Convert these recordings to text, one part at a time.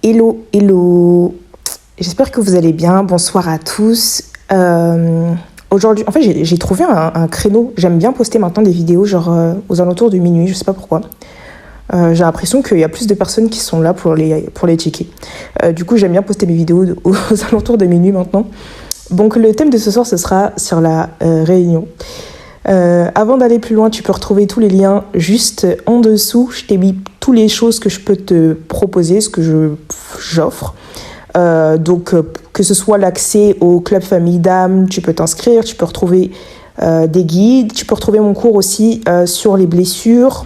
Hello, hello. J'espère que vous allez bien. Bonsoir à tous. Aujourd'hui, en fait, j'ai trouvé un créneau. J'aime bien poster maintenant des vidéos, aux alentours de minuit. Je sais pas pourquoi. J'ai l'impression qu'il y a plus de personnes qui sont là pour les checker. Du coup, j'aime bien poster mes vidéos aux alentours de minuit maintenant. Donc, le thème de ce soir, ce sera sur la réunion. Avant d'aller plus loin, tu peux retrouver tous les liens juste en dessous. Je t'ai mis toutes les choses que je peux te proposer, ce que j'offre. Donc, que ce soit l'accès au club famille d'âme, tu peux t'inscrire, tu peux retrouver des guides, tu peux retrouver mon cours aussi sur les blessures.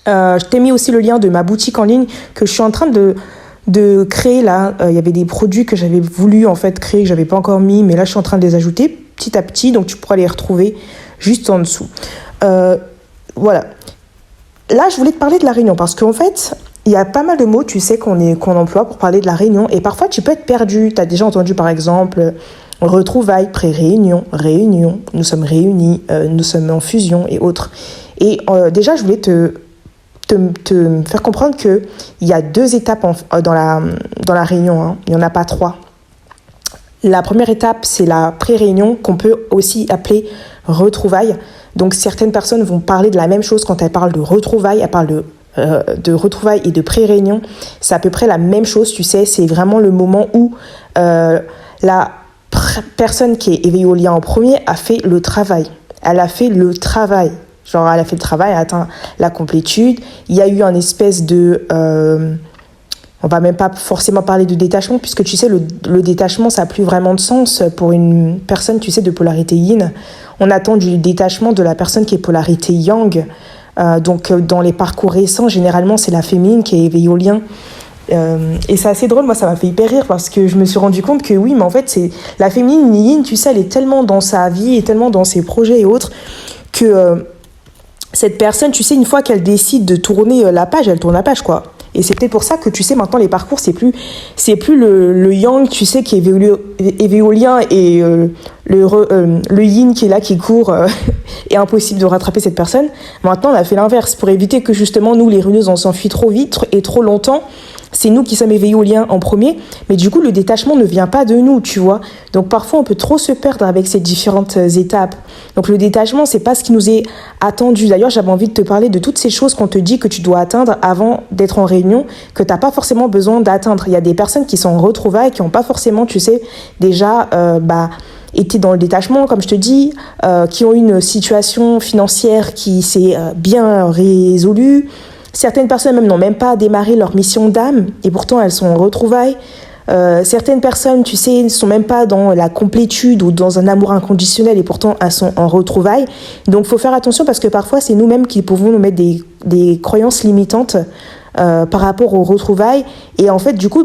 Je t'ai mis aussi le lien de ma boutique en ligne que je suis en train de créer là. Il y avait des produits que j'avais voulu en fait créer, que j'avais pas encore mis, mais là je suis en train de les ajouter petit à petit, donc tu pourras les retrouver juste en dessous. Voilà. Là, je voulais te parler de la réunion parce qu'en fait, il y a pas mal de mots, tu sais, qu'on emploie pour parler de la réunion. Et parfois, tu peux être perdu. Tu as déjà entendu, par exemple, retrouvailles, pré-réunion, réunion, nous sommes réunis, nous sommes en fusion et autres. Et déjà, je voulais te faire comprendre qu'il y a 2 étapes dans la réunion. Hein. Il n'y en a pas 3. La première étape, c'est la pré-réunion, qu'on peut aussi appeler retrouvailles. Donc, certaines personnes vont parler de la même chose quand elles parlent de retrouvailles. Elles parlent de retrouvailles et de pré-réunion. C'est à peu près la même chose, tu sais. C'est vraiment le moment où la personne qui est éveillée au lien en premier a fait le travail. Elle a fait le travail. Elle a fait le travail, elle a atteint la complétude. Il y a eu un espèce de... on va même pas forcément parler de détachement, puisque tu sais, le détachement, ça n'a plus vraiment de sens pour une personne, tu sais, de polarité yin. On attend du détachement de la personne qui est polarité yang. Donc, dans les parcours récents, généralement, c'est la féminine qui est éveillée au lien. Et c'est assez drôle, moi, ça m'a fait hyper rire, parce que je me suis rendu compte que oui, mais en fait, c'est la féminine yin, tu sais, elle est tellement dans sa vie et tellement dans ses projets et autres que cette personne, tu sais, une fois qu'elle décide de tourner la page, elle tourne la page, quoi. Et c'est peut-être pour ça que, tu sais, maintenant, les parcours, c'est plus le yang, tu sais, qui est éveillé au lien et le yin qui est là, qui court, est impossible de rattraper cette personne. Maintenant, on a fait l'inverse pour éviter que, justement, nous, les runeuses, on s'enfuit trop vite et trop longtemps. C'est nous qui sommes éveillés au lien en premier, mais du coup, le détachement ne vient pas de nous, tu vois. Donc, parfois, on peut trop se perdre avec ces différentes étapes. Donc, le détachement, c'est pas ce qui nous est attendu. D'ailleurs, j'avais envie de te parler de toutes ces choses qu'on te dit que tu dois atteindre avant d'être en réunion, que t'as pas forcément besoin d'atteindre. Il y a des personnes qui sont en retrouvailles, qui n'ont pas forcément, tu sais, déjà, été dans le détachement, comme je te dis, qui ont une situation financière qui s'est bien résolue. Certaines personnes même n'ont même pas démarré leur mission d'âme et pourtant elles sont en retrouvailles. Certaines personnes, tu sais, ne sont même pas dans la complétude ou dans un amour inconditionnel et pourtant elles sont en retrouvailles. Donc il faut faire attention parce que parfois c'est nous-mêmes qui pouvons nous mettre des croyances limitantes par rapport aux retrouvailles. Et en fait, du coup,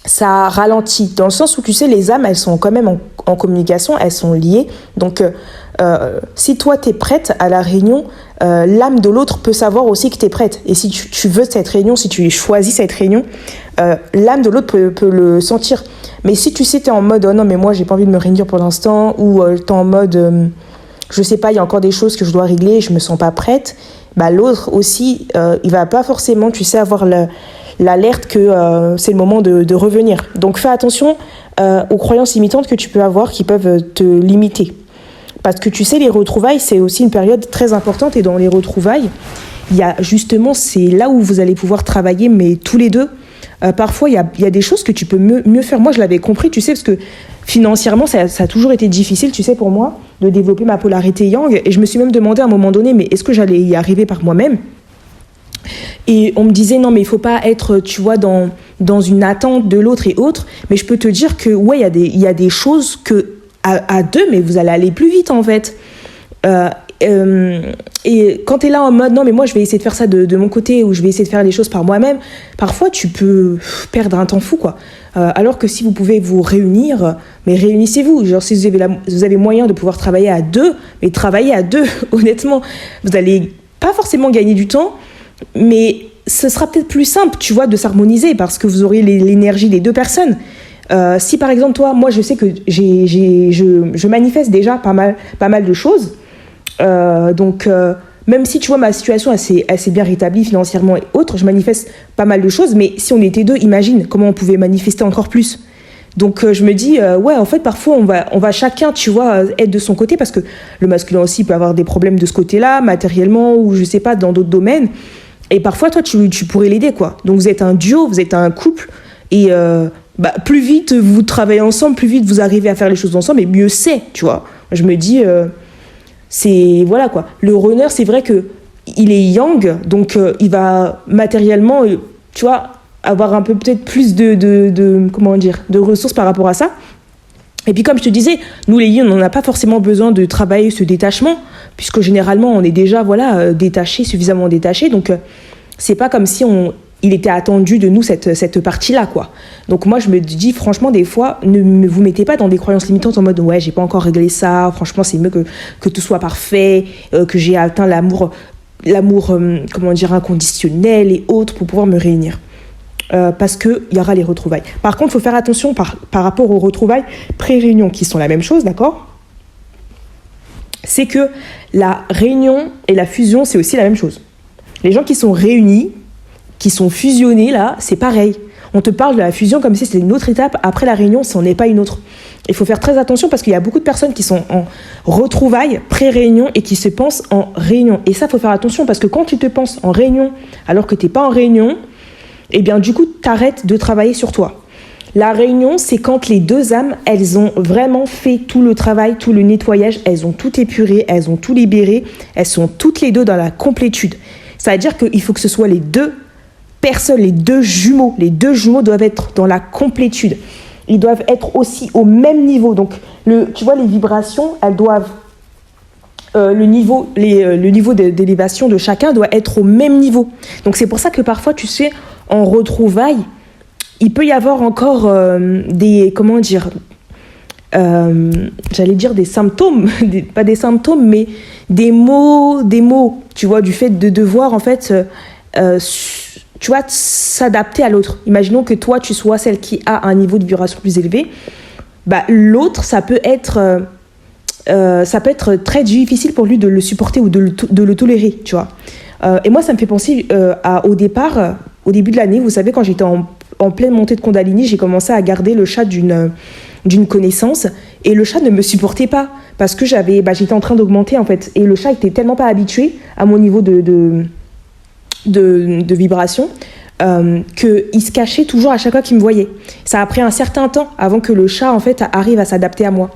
ça ralentit, dans le sens où, tu sais, les âmes, elles sont quand même en communication, elles sont liées. Donc, si toi, t'es prête à la réunion, l'âme de l'autre peut savoir aussi que t'es prête. Et si tu veux cette réunion, si tu choisis cette réunion, l'âme de l'autre peut le sentir. Mais si tu sais, t'es en mode « Oh non, mais moi, j'ai pas envie de me réunir pour l'instant » ou t'es en mode je sais pas, il y a encore des choses que je dois régler, je me sens pas prête », l'autre aussi, il va pas forcément, tu sais, avoir l'alerte que c'est le moment de revenir. Donc fais attention aux croyances limitantes que tu peux avoir qui peuvent te limiter. Parce que tu sais, les retrouvailles, c'est aussi une période très importante. Et dans les retrouvailles, il y a justement, c'est là où vous allez pouvoir travailler, mais tous les deux. Parfois, il y a des choses que tu peux mieux faire. Moi, je l'avais compris, tu sais, parce que financièrement, ça a toujours été difficile, tu sais, pour moi, de développer ma polarité yang. Et je me suis même demandé à un moment donné, mais est-ce que j'allais y arriver par moi-même ? Et on me disait, non, mais il faut pas être, tu vois, dans une attente de l'autre et autres. Mais je peux te dire que, ouais, il y a des choses que, à deux, mais vous allez aller plus vite, en fait. Et quand tu es là en mode, non, mais moi, je vais essayer de faire ça de mon côté, ou je vais essayer de faire les choses par moi-même, parfois, tu peux perdre un temps fou, quoi. Alors que si vous pouvez vous réunir, mais réunissez-vous. Genre, si vous avez moyen de pouvoir travailler à deux, mais travaillez à deux, honnêtement. Vous allez pas forcément gagner du temps, mais ce sera peut-être plus simple, tu vois, de s'harmoniser parce que vous aurez l'énergie des deux personnes. Si par exemple, toi, moi, je sais que je manifeste déjà pas mal de choses. Donc, même si tu vois ma situation elle s'est bien rétablie financièrement et autres, je manifeste pas mal de choses, mais si on était deux, imagine comment on pouvait manifester encore plus. Donc je me dis, ouais, en fait, parfois, on va chacun, tu vois, être de son côté, parce que le masculin aussi peut avoir des problèmes de ce côté-là, matériellement, ou je sais pas, dans d'autres domaines. Et parfois, toi, tu pourrais l'aider, quoi. Donc vous êtes un duo, vous êtes un couple, et plus vite vous travaillez ensemble, plus vite vous arrivez à faire les choses ensemble, et mieux c'est, tu vois. Je me dis, c'est, voilà, quoi. Le runner, c'est vrai que il est yang, donc il va matériellement, tu vois, avoir un peu peut-être plus comment dire, de ressources par rapport à ça. Et puis comme je te disais, nous les yin, on n'a pas forcément besoin de travailler ce détachement, puisque généralement on est déjà détaché, suffisamment détaché, donc c'est pas comme si il était attendu de nous cette partie-là, quoi. Donc moi je me dis franchement, des fois, ne vous mettez pas dans des croyances limitantes en mode ouais, j'ai pas encore réglé ça, franchement c'est mieux que tout soit parfait, que j'ai atteint l'amour comment dire, inconditionnel et autres pour pouvoir me réunir. Parce qu'il y aura les retrouvailles. Par contre, il faut faire attention par rapport aux retrouvailles pré-réunion, qui sont la même chose, d'accord ? C'est que la réunion et la fusion, c'est aussi la même chose. Les gens qui sont réunis, qui sont fusionnés, là, c'est pareil. On te parle de la fusion comme si c'était une autre étape. Après la réunion, ce n'est pas une autre. Il faut faire très attention parce qu'il y a beaucoup de personnes qui sont en retrouvailles, pré-réunion, et qui se pensent en réunion. Et ça, il faut faire attention parce que quand tu te penses en réunion alors que tu n'es pas en réunion, eh bien, du coup, t'arrêtes de travailler sur toi. La réunion, c'est quand les deux âmes, elles ont vraiment fait tout le travail, tout le nettoyage, elles ont tout épuré, elles ont tout libéré, elles sont toutes les deux dans la complétude. Ça veut dire qu'il faut que ce soit les deux personnes, les deux jumeaux. Les deux jumeaux doivent être dans la complétude. Ils doivent être aussi au même niveau. Donc, tu vois, les vibrations, elles doivent... le niveau d'élévation de chacun doit être au même niveau. Donc, c'est pour ça que parfois, tu sais... En retrouvailles, il peut y avoir encore comment dire, j'allais dire des symptômes, pas des symptômes, mais des mots, tu vois, du fait de devoir, en fait, tu vois, s'adapter à l'autre. Imaginons que toi, tu sois celle qui a un niveau de vibration plus élevé, l'autre, ça peut être très difficile pour lui de le supporter ou de le tolérer, tu vois. Et moi, ça me fait penser au départ... Au début de l'année, vous savez, quand j'étais en pleine montée de Kundalini, j'ai commencé à garder le chat d'une connaissance. Et le chat ne me supportait pas parce que j'étais en train d'augmenter, en fait. Et le chat était tellement pas habitué à mon niveau de vibration qu'il se cachait toujours à chaque fois qu'il me voyait. Ça a pris un certain temps avant que le chat, en fait, arrive à s'adapter à moi.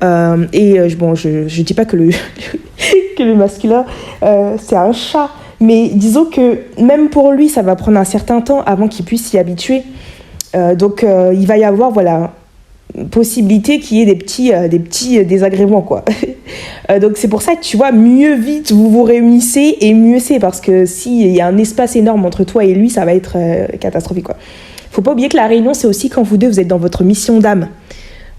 Je dis pas que que le masculin, c'est un chat. Mais disons que même pour lui, ça va prendre un certain temps avant qu'il puisse s'y habituer. Donc, il va y avoir, possibilité qu'il y ait des petits désagréments, quoi. Donc, c'est pour ça que, tu vois, mieux vite vous vous réunissez et mieux c'est. Parce que s'il y a un espace énorme entre toi et lui, ça va être catastrophique, quoi. Faut pas oublier que la réunion, c'est aussi quand vous deux, vous êtes dans votre mission d'âme.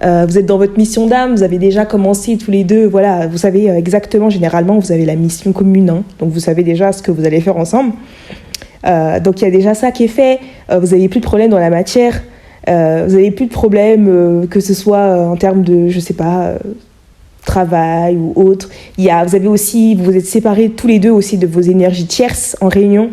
Vous êtes dans votre mission d'âme, vous avez déjà commencé tous les deux, voilà, vous savez exactement, généralement, vous avez la mission commune, hein, donc vous savez déjà ce que vous allez faire ensemble. Donc il y a déjà ça qui est fait, vous n'avez plus de problème dans la matière, vous n'avez plus de problème, que ce soit en termes de, je sais pas, travail ou autre. Vous êtes séparés tous les deux aussi de vos énergies tierces en réunion.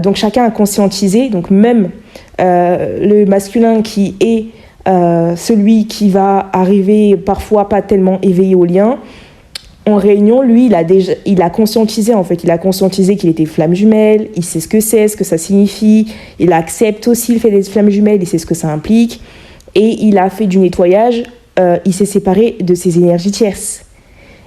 Donc chacun a conscientisé, donc même le masculin qui est celui qui va arriver parfois pas tellement éveillé au lien, en réunion, lui, il a conscientisé, en fait. Il a conscientisé qu'il était flamme jumelle, il sait ce que c'est, ce que ça signifie, il accepte aussi le fait d'être flamme jumelle, il sait ce que ça implique, et il a fait du nettoyage, il s'est séparé de ses énergies tierces.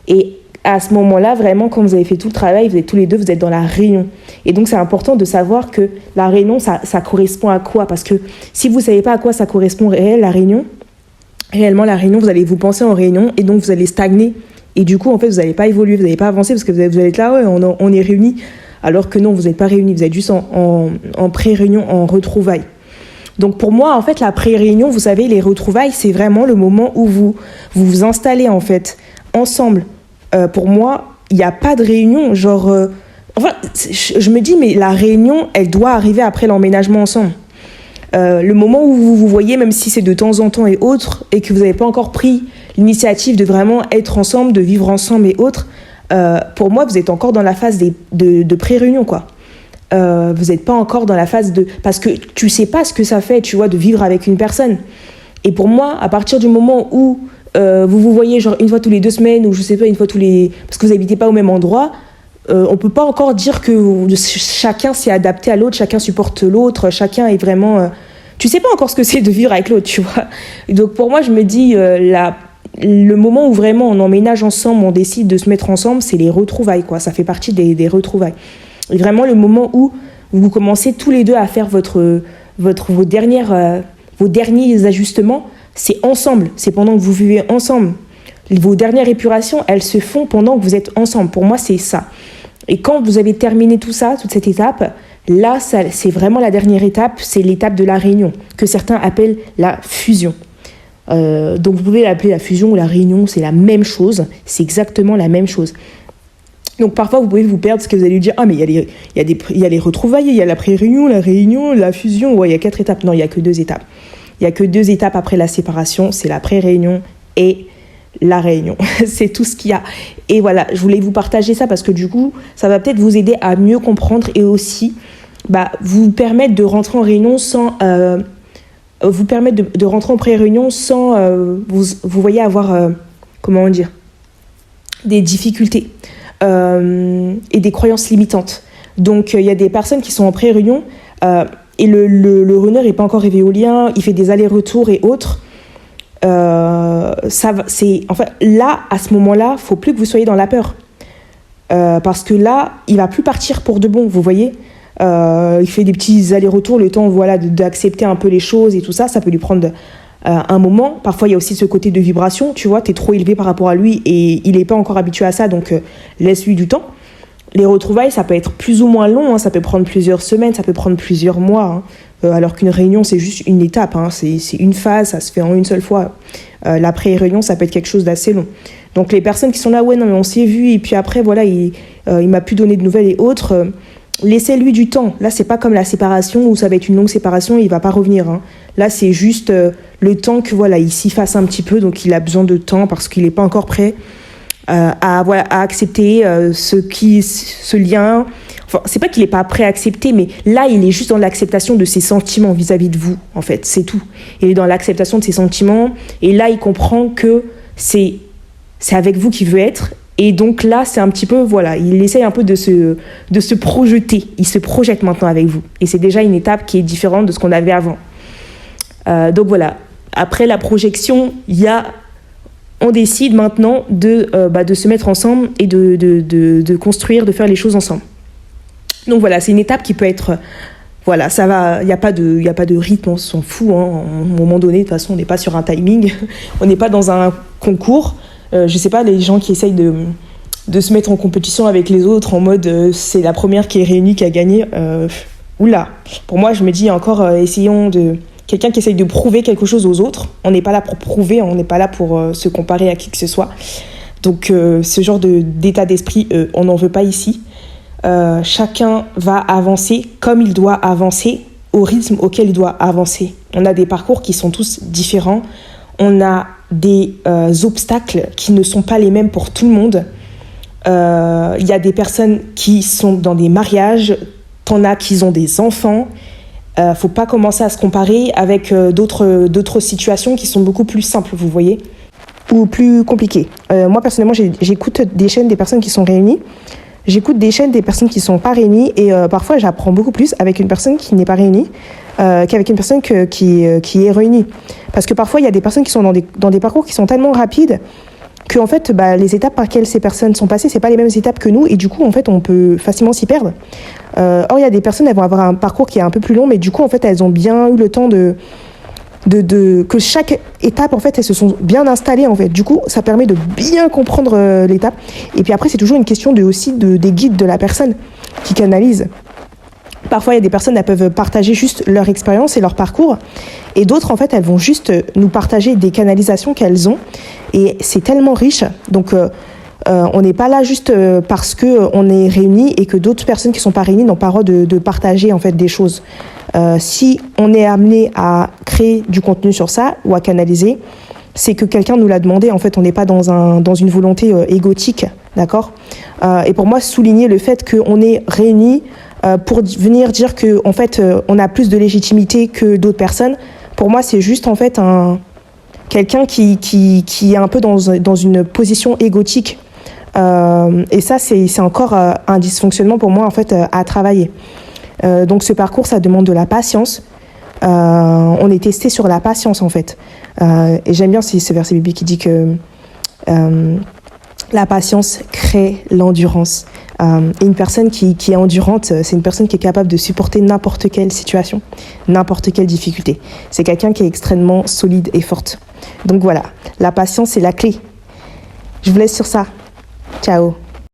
Et à ce moment-là, vraiment, quand vous avez fait tout le travail, vous êtes tous les deux, vous êtes dans la réunion. Et donc, c'est important de savoir que la réunion, ça correspond à quoi ? Parce que si vous ne savez pas à quoi ça correspond réellement, la réunion, vous allez vous penser en réunion et donc vous allez stagner. Et du coup, en fait, vous n'allez pas évoluer, vous n'allez pas avancer parce que vous allez être là, ouais, on est réunis. Alors que non, vous n'êtes pas réunis, vous êtes juste en pré-réunion, en retrouvailles. Donc pour moi, en fait, la pré-réunion, vous savez, les retrouvailles, c'est vraiment le moment où vous vous installez, en fait, ensemble. Pour moi, il n'y a pas de réunion, je me dis, mais la réunion, elle doit arriver après l'emménagement ensemble. Le moment où vous vous voyez, même si c'est de temps en temps et autres, et que vous n'avez pas encore pris l'initiative de vraiment être ensemble, de vivre ensemble et autres, pour moi, vous êtes encore dans la phase de pré-réunion, quoi. Vous n'êtes pas encore dans la phase de... Parce que tu sais pas ce que ça fait, tu vois, de vivre avec une personne. Et pour moi, à partir du moment où vous voyez genre une fois tous les 2 semaines, ou je sais pas, une fois tous les... Parce que vous n'habitez pas au même endroit, on peut pas encore dire que chacun s'est adapté à l'autre, chacun supporte l'autre, chacun est vraiment... tu sais pas encore ce que c'est de vivre avec l'autre, tu vois. Et donc pour moi, je me dis, le moment où vraiment on emménage ensemble, on décide de se mettre ensemble, c'est les retrouvailles, quoi. Ça fait partie des retrouvailles. Et vraiment le moment où vous commencez tous les deux à faire vos derniers ajustements, c'est ensemble, c'est pendant que vous vivez ensemble. Vos dernières épurations, elles se font pendant que vous êtes ensemble. Pour moi, c'est ça. Et quand vous avez terminé tout ça, toute cette étape, là, c'est vraiment la dernière étape, c'est l'étape de la réunion, que certains appellent la fusion. Donc vous pouvez l'appeler la fusion ou la réunion, c'est la même chose, c'est exactement la même chose. Donc parfois vous pouvez vous perdre parce que vous allez lui dire ah mais il y a les retrouvailles, il y a la pré-réunion, la réunion, la fusion, ouais, il y a 4 étapes. Non, il y a que 2 étapes. Il y a que 2 étapes après la séparation, c'est la pré-réunion et la réunion. C'est tout ce qu'il y a. Et voilà, je voulais vous partager ça parce que du coup, ça va peut-être vous aider à mieux comprendre et aussi vous permettre de rentrer en réunion sans vous permettre de rentrer en pré-réunion sans vous voyez avoir comment dire, des difficultés. Et des croyances limitantes. Donc, il y a des personnes qui sont en pré-réunion et le runner n'est pas encore éolien, il fait des allers-retours et autres. Là, à ce moment-là, il ne faut plus que vous soyez dans la peur. Parce que là, il ne va plus partir pour de bon, vous voyez. Il fait des petits allers-retours, le temps d'accepter un peu les choses et tout ça. Ça peut lui prendre un moment. Parfois, il y a aussi ce côté de vibration, tu vois, tu es trop élevé par rapport à lui et il n'est pas encore habitué à ça, donc laisse-lui du temps. Les retrouvailles, ça peut être plus ou moins long, hein, ça peut prendre plusieurs semaines, ça peut prendre plusieurs mois, hein, alors qu'une réunion, c'est juste une étape, hein, c'est une phase, ça se fait en une seule fois. La pré-réunion, ça peut être quelque chose d'assez long. Donc les personnes qui sont là, ouais, non, mais on s'est vu, et puis après, voilà, il m'a plus donné de nouvelles et autres, laissez-lui du temps. Là, c'est pas comme la séparation où ça va être une longue séparation et il va pas revenir. Hein. Là, c'est juste le temps que voilà, il s'y fasse un petit peu, donc il a besoin de temps parce qu'il n'est pas encore prêt à accepter ce lien. Enfin, c'est pas qu'il n'est pas prêt à accepter, mais là, il est juste dans l'acceptation de ses sentiments vis-à-vis de vous, en fait, c'est tout. Il est dans l'acceptation de ses sentiments et là, il comprend que c'est avec vous qu'il veut être. Et donc là, c'est un petit peu, voilà, il essaye un peu de se projeter. Il se projette maintenant avec vous. Et c'est déjà une étape qui est différente de ce qu'on avait avant. Donc voilà, après la projection, on décide maintenant de se mettre ensemble et de construire, de faire les choses ensemble. Donc voilà, c'est une étape qui peut être... Voilà, ça va, il n'y a pas de rythme, on s'en fout. Hein. À un moment donné, de toute façon, on n'est pas sur un timing. On n'est pas dans un concours. Je sais pas, les gens qui essayent de se mettre en compétition avec les autres en mode c'est la première qui est réunie qui a gagné. Oula, pour moi, je me dis encore, essayons de... Quelqu'un qui essaye de prouver quelque chose aux autres. On n'est pas là pour prouver, on n'est pas là pour se comparer à qui que ce soit. Donc, ce genre d'état d'esprit, on n'en veut pas ici. Chacun va avancer comme il doit avancer, au rythme auquel il doit avancer. On a des parcours qui sont tous différents. On a des obstacles qui ne sont pas les mêmes pour tout le monde. Il y a des personnes qui sont dans des mariages, t'en as qui ont des enfants. Faut pas commencer à se comparer avec d'autres situations qui sont beaucoup plus simples, vous voyez, ou plus compliquées. Moi, personnellement, j'écoute des chaînes des personnes qui sont réunies. J'écoute des chaînes des personnes qui ne sont pas réunies et parfois, j'apprends beaucoup plus avec une personne qui n'est pas réunie qu'avec une personne qui est réunie. Parce que parfois, il y a des personnes qui sont dans des parcours qui sont tellement rapides que en fait, les étapes par lesquelles ces personnes sont passées, c'est pas les mêmes étapes que nous, et du coup, en fait, on peut facilement s'y perdre. Or, il y a des personnes, elles vont avoir un parcours qui est un peu plus long, mais du coup, en fait, elles ont bien eu le temps que chaque étape, en fait, elles se sont bien installées, en fait. Du coup, ça permet de bien comprendre l'étape. Et puis après, c'est toujours une question des guides de la personne qui canalise. Parfois, il y a des personnes, elles peuvent partager juste leur expérience et leur parcours. Et d'autres, en fait, elles vont juste nous partager des canalisations qu'elles ont. Et c'est tellement riche. Donc, on n'est pas là juste parce qu'on est réunis et que d'autres personnes qui ne sont pas réunies n'ont pas le droit de partager, en fait, des choses. Si on est amené à créer du contenu sur ça ou à canaliser, c'est que quelqu'un nous l'a demandé. En fait, on n'est pas dans une volonté égotique d'accord? Et pour moi, souligner le fait qu'on est réunis pour venir dire que en fait, on a plus de légitimité que d'autres personnes, pour moi, c'est juste en fait quelqu'un qui est un peu dans une position égotique. Et ça, c'est encore un dysfonctionnement pour moi en fait à travailler. Donc ce parcours, ça demande de la patience. On est testé sur la patience en fait. Et j'aime bien ce verset biblique qui dit que la patience crée l'endurance. Et une personne qui est endurante, c'est une personne qui est capable de supporter n'importe quelle situation, n'importe quelle difficulté. C'est quelqu'un qui est extrêmement solide et forte. Donc voilà, la patience, c'est la clé. Je vous laisse sur ça. Ciao.